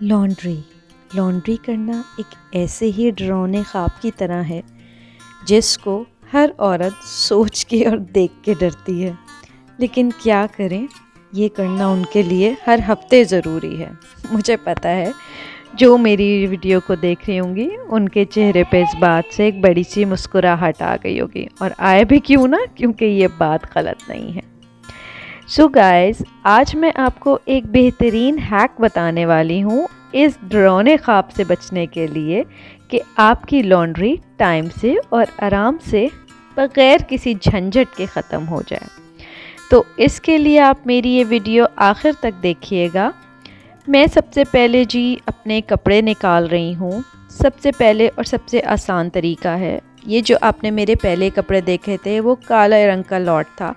Laundry laundry करना एक ऐसे ही डरावने ख्वाब की तरह है जिसको हर औरत सोच के और देख के डरती है। लेकिन क्या करें, ये करना उनके लिए हर हफ्ते ज़रूरी है। मुझे पता है जो मेरी वीडियो को देख रही होंगी उनके चेहरे पे इस बात से एक बड़ी सी मुस्कुराहट आ गई होगी, और आए भी क्यों ना, क्योंकि ये बात गलत नहीं है। सो गाइस, आज मैं आपको एक बेहतरीन हैक बताने वाली हूँ इस डरावने ख्वाब से बचने के लिए कि आपकी लॉन्ड्री टाइम से और आराम से बग़ैर किसी झंझट के ख़त्म हो जाए। तो इसके लिए आप मेरी ये वीडियो आखिर तक देखिएगा। मैं सबसे पहले अपने कपड़े निकाल रही हूँ। सबसे पहले और सबसे आसान तरीका है, ये जो आपने मेरे पहले कपड़े देखे थे वो काला रंग का लॉट था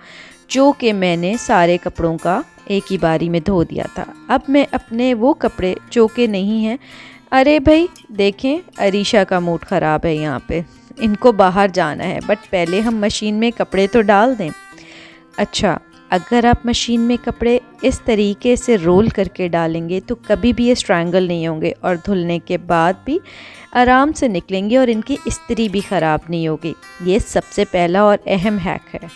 जो कि मैंने सारे कपड़ों का एक ही बारी में धो दिया था। अब मैं अपने वो कपड़े जो कि नहीं हैं, अरे भाई देखें, अरीशा का मूड ख़राब है यहाँ पे, इनको बाहर जाना है, बट पहले हम मशीन में कपड़े तो डाल दें। अच्छा, अगर आप मशीन में कपड़े इस तरीके से रोल करके डालेंगे तो कभी भी ये स्ट्रैंगल नहीं होंगे और धुलने के बाद भी आराम से निकलेंगे और इनकी इस्त्री भी ख़राब नहीं होगी। ये सबसे पहला और अहम हैक है।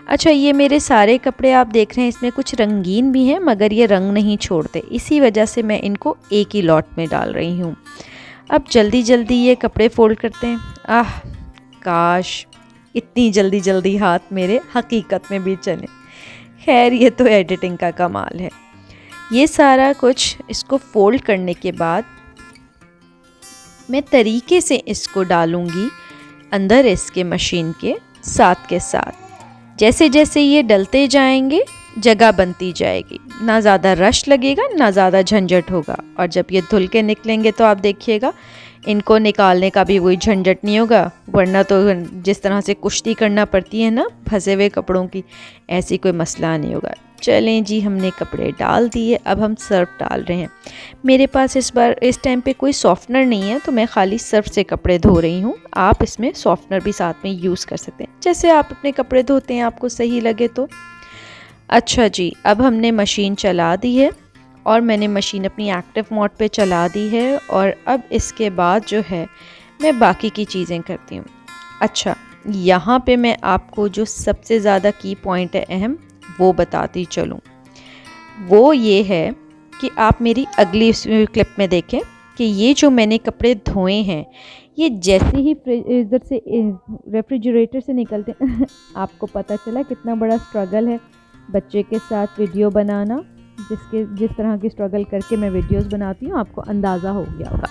अच्छा, ये मेरे सारे कपड़े आप देख रहे हैं, इसमें कुछ रंगीन भी हैं मगर ये रंग नहीं छोड़ते, इसी वजह से मैं इनको एक ही लॉट में डाल रही हूँ। अब जल्दी जल्दी ये कपड़े फोल्ड करते हैं। काश इतनी जल्दी जल्दी हाथ मेरे हकीकत में भी चले। खैर, ये तो एडिटिंग का कमाल है। ये सारा कुछ इसको फोल्ड करने के बाद मैं तरीके से इसको डालूँगी अंदर इसके मशीन के साथ। जैसे जैसे ये डलते जाएंगे जगह बनती जाएगी, ना ज़्यादा रश लगेगा ना ज़्यादा झंझट होगा। और जब ये धुल के निकलेंगे तो आप देखिएगा इनको निकालने का भी कोई झंझट नहीं होगा, वरना तो जिस तरह से कुश्ती करना पड़ती है ना फंसे हुए कपड़ों की, ऐसी कोई मसला नहीं होगा। चलें जी, हमने कपड़े डाल दिए, अब हम सर्फ डाल रहे हैं। मेरे पास इस टाइम पे कोई सॉफ्टनर नहीं है तो मैं खाली सर्फ से कपड़े धो रही हूँ। आप इसमें सॉफ्टनर भी साथ में यूज़ कर सकते हैं, जैसे आप अपने कपड़े धोते हैं आपको सही लगे तो। अच्छा जी, अब हमने मशीन चला दी है और मैंने मशीन अपनी एक्टिव मोड पे चला दी है, और अब इसके बाद जो है मैं बाकी की चीज़ें करती हूँ। अच्छा, यहाँ पे मैं आपको जो सबसे ज़्यादा की पॉइंट है अहम, वो बताती चलूँ। वो ये है कि आप मेरी अगली क्लिप में देखें कि ये जो मैंने कपड़े धोए हैं, ये जैसे ही इधर से रेफ्रिजरेटर से निकलते आपको पता चला कितना बड़ा स्ट्रगल है बच्चे के साथ वीडियो बनाना। जिस तरह की स्ट्रगल करके मैं वीडियोस बनाती हूँ आपको अंदाज़ा हो गया होगा।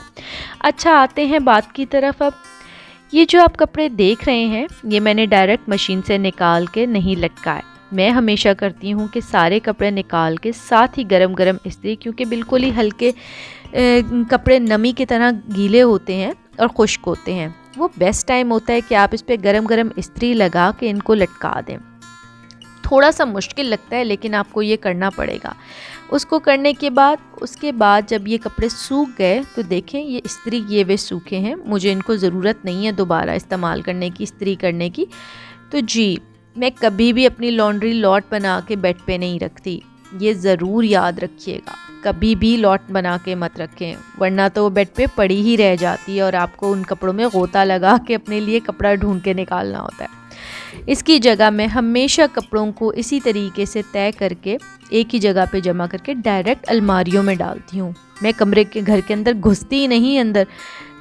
अच्छा, आते हैं बात की तरफ। अब ये जो आप कपड़े देख रहे हैं ये मैंने डायरेक्ट मशीन से निकाल के नहीं लटकाए। मैं हमेशा करती हूँ कि सारे कपड़े निकाल के साथ ही गरम गरम इस्त्री, क्योंकि बिल्कुल ही हल्के कपड़े नमी की तरह गीले होते हैं और खुश्क होते हैं, वो बेस्ट टाइम होता है कि आप इस पर गरम गरम इस्त्री लगा के इनको लटका दें। थोड़ा सा मुश्किल लगता है लेकिन आपको ये करना पड़ेगा। उसको करने के बाद उसके बाद जब ये कपड़े सूख गए तो देखें ये इस्त्री किए हुए सूखे हैं, मुझे इनको ज़रूरत नहीं है दोबारा इस्तेमाल करने की, इस्त्री करने की। तो जी, मैं कभी भी अपनी लॉन्ड्री लॉट बना के बेड पे नहीं रखती, ये ज़रूर याद रखिएगा। कभी भी लॉट बना के मत रखें, वरना तो वो बेड पे पड़ी ही रह जाती है और आपको उन कपड़ों में गोता लगा के अपने लिए कपड़ा ढूंढ के निकालना होता है। इसकी जगह मैं हमेशा कपड़ों को इसी तरीके से तय करके एक ही जगह पे जमा करके डायरेक्ट अलमारियों में डालती हूँ। मैं कमरे के घर के अंदर घुसती ही नहीं अंदर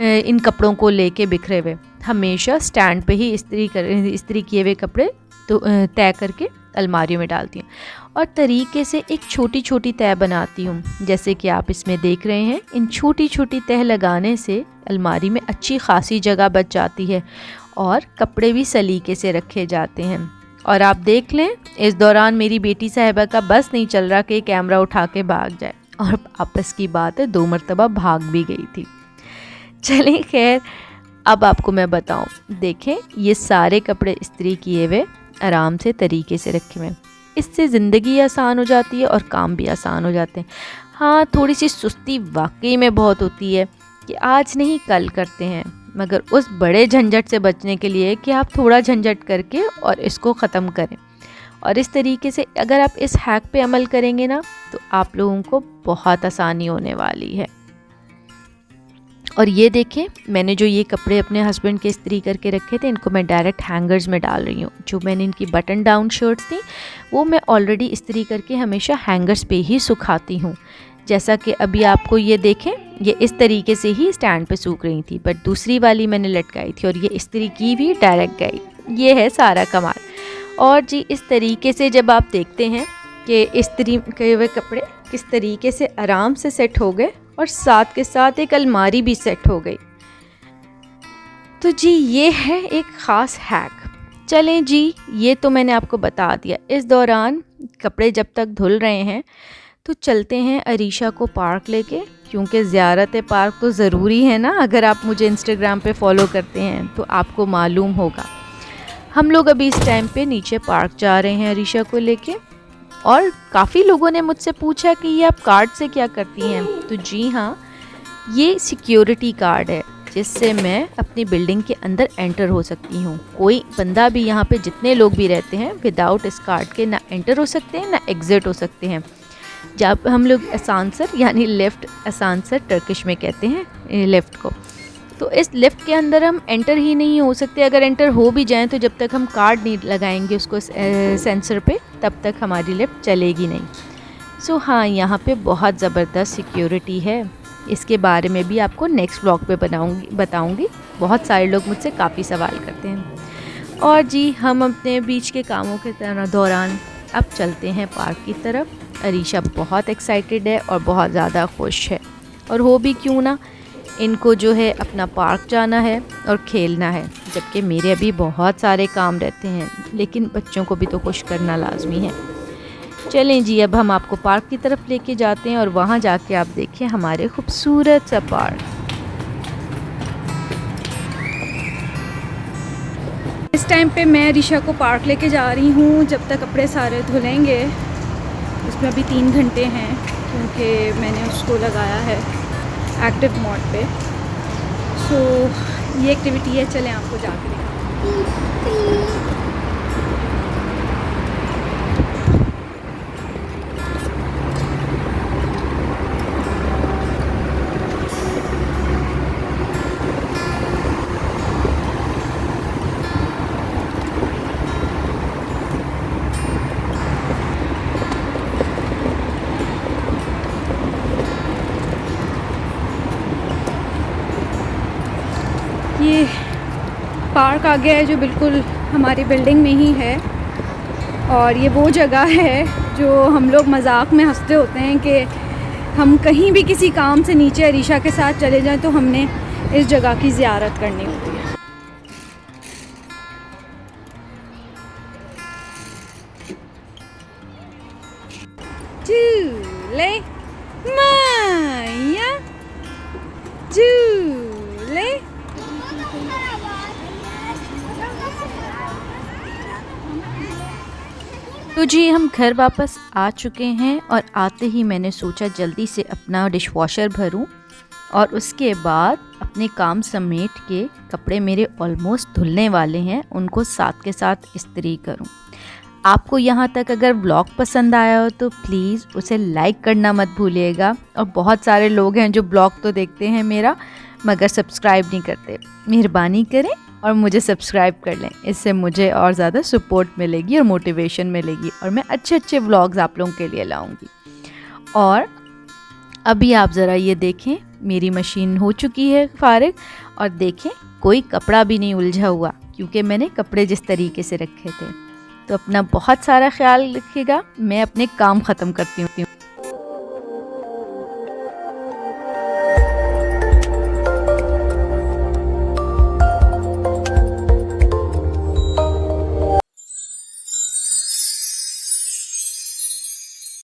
इन कपड़ों को लेके बिखरे हुए, हमेशा स्टैंड पे ही इस्त्री किए हुए कपड़े तो तय करके अलमारियों में डालती हूँ। और तरीके से एक छोटी छोटी तह बनाती हूँ, जैसे कि आप इसमें देख रहे हैं। इन छोटी छोटी तह लगाने से अलमारी में अच्छी खासी जगह बच जाती है और कपड़े भी सलीके से रखे जाते हैं। और आप देख लें, इस दौरान मेरी बेटी साहिबा का बस नहीं चल रहा कि कैमरा उठा के भाग जाए, और आपस की बात है 2 मरतबा भाग भी गई थी। चलें खैर, अब आपको मैं बताऊं, देखें ये सारे कपड़े इस्त्री किए हुए आराम से तरीके से रखे हुए, इससे ज़िंदगी आसान हो जाती है और काम भी आसान हो जाते हैं। हाँ, थोड़ी सी सुस्ती वाकई में बहुत होती है कि आज नहीं कल करते हैं, मगर उस बड़े झंझट से बचने के लिए कि आप थोड़ा झंझट करके और इसको ख़त्म करें। और इस तरीके से अगर आप इस हैक पे अमल करेंगे ना तो आप लोगों को बहुत आसानी होने वाली है। और ये देखें, मैंने जो ये कपड़े अपने हस्बैंड के इस्त्री करके रखे थे, इनको मैं डायरेक्ट हैंगर्स में डाल रही हूँ। जो मैंने इनकी बटन डाउन शर्ट्स थी वो मैं ऑलरेडी इस्त्री करके हमेशा हैंगर्स पे ही सुखाती हूँ। जैसा कि अभी आपको ये देखें, ये इस तरीके से ही स्टैंड पे सूख रही थी, बट दूसरी वाली मैंने लटकाई थी और ये इस्त्री की भी डायरेक्ट गई। ये है सारा कमाल। और जी इस तरीके से जब आप देखते हैं कि इस्त्री किए हुए कपड़े किस तरीके से आराम से सेट हो गए और साथ के साथ एक अलमारी भी सेट हो गई। तो जी ये है एक ख़ास हैक। चलें जी, ये तो मैंने आपको बता दिया। इस दौरान कपड़े जब तक धुल रहे हैं तो चलते हैं अरीशा को पार्क लेके, क्योंकि ज़ियारत पार्क तो ज़रूरी है ना। अगर आप मुझे इंस्टाग्राम पे फॉलो करते हैं तो आपको मालूम होगा। हम लोग अभी इस टाइम पे नीचे पार्क जा रहे हैं अरीशा को लेके। और काफ़ी लोगों ने मुझसे पूछा कि ये आप कार्ड से क्या करती हैं। तो जी हाँ, ये सिक्योरिटी कार्ड है जिससे मैं अपनी बिल्डिंग के अंदर एंटर हो सकती हूँ। कोई बंदा भी यहाँ पे जितने लोग भी रहते हैं विदाउट इस कार्ड के ना एंटर हो सकते हैं ना एग्ज़िट हो सकते हैं। जब हम लोग असांसर यानी लिफ्ट, असांसर टर्किश में कहते हैं लिफ्ट को, तो इस लिफ्ट के अंदर हम एंटर ही नहीं हो सकते। अगर एंटर हो भी जाएं तो जब तक हम कार्ड नहीं लगाएंगे उसको सेंसर पे, तब तक हमारी लिफ्ट चलेगी नहीं। सो हाँ, यहाँ पे बहुत ज़बरदस्त सिक्योरिटी है। इसके बारे में भी आपको नेक्स्ट व्लॉग पे बताऊँगी। बहुत सारे लोग मुझसे काफ़ी सवाल करते हैं। और जी हम अपने बीच के कामों के दौरान अब चलते हैं पार्क की तरफ। अरीशा बहुत एक्साइटेड है और बहुत ज़्यादा खुश है, और हो भी क्यों ना, इनको जो है अपना पार्क जाना है और खेलना है, जबकि मेरे अभी बहुत सारे काम रहते हैं, लेकिन बच्चों को भी तो खुश करना लाजमी है। चलें जी, अब हम आपको पार्क की तरफ लेके जाते हैं और वहाँ जाके आप देखें हमारे खूबसूरत सा पार्क। इस टाइम पे मैं अरीशा को पार्क लेके जा रही हूँ। जब तक कपड़े सारे धुलेंगे, उसमें अभी 3 घंटे हैं, क्योंकि मैंने उसको लगाया है एक्टिव मोड पे। सो ये एक्टिविटी है, चलें आपको जाकर दिखाते। ये पार्क आ गया है जो बिल्कुल हमारी बिल्डिंग में ही है, और ये वो जगह है जो हम लोग मजाक में हंसते होते हैं कि हम कहीं भी किसी काम से नीचे अरीशा के साथ चले जाएं तो हमने इस जगह की ज़ियारत करनी होती है। झूले माया झूले। तो जी हम घर वापस आ चुके हैं, और आते ही मैंने सोचा जल्दी से अपना डिशवॉशर भरूं और उसके बाद अपने काम समेट के, कपड़े मेरे ऑलमोस्ट धुलने वाले हैं, उनको साथ के साथ इस्त्री करूं। आपको यहाँ तक अगर व्लॉग पसंद आया हो तो प्लीज़ उसे लाइक करना मत भूलिएगा। और बहुत सारे लोग हैं जो ब्लॉग तो देखते हैं मेरा मगर सब्सक्राइब नहीं करते। मेहरबानी करें और मुझे सब्सक्राइब कर लें, इससे मुझे और ज़्यादा सपोर्ट मिलेगी और मोटिवेशन मिलेगी, और मैं अच्छे अच्छे व्लॉग्स आप लोगों के लिए लाऊंगी। और अभी आप ज़रा ये देखें, मेरी मशीन हो चुकी है फारिग, और देखें कोई कपड़ा भी नहीं उलझा हुआ, क्योंकि मैंने कपड़े जिस तरीके से रखे थे। तो अपना बहुत सारा ख्याल रखिएगा। मैं अपने काम ख़त्म करती हूँ।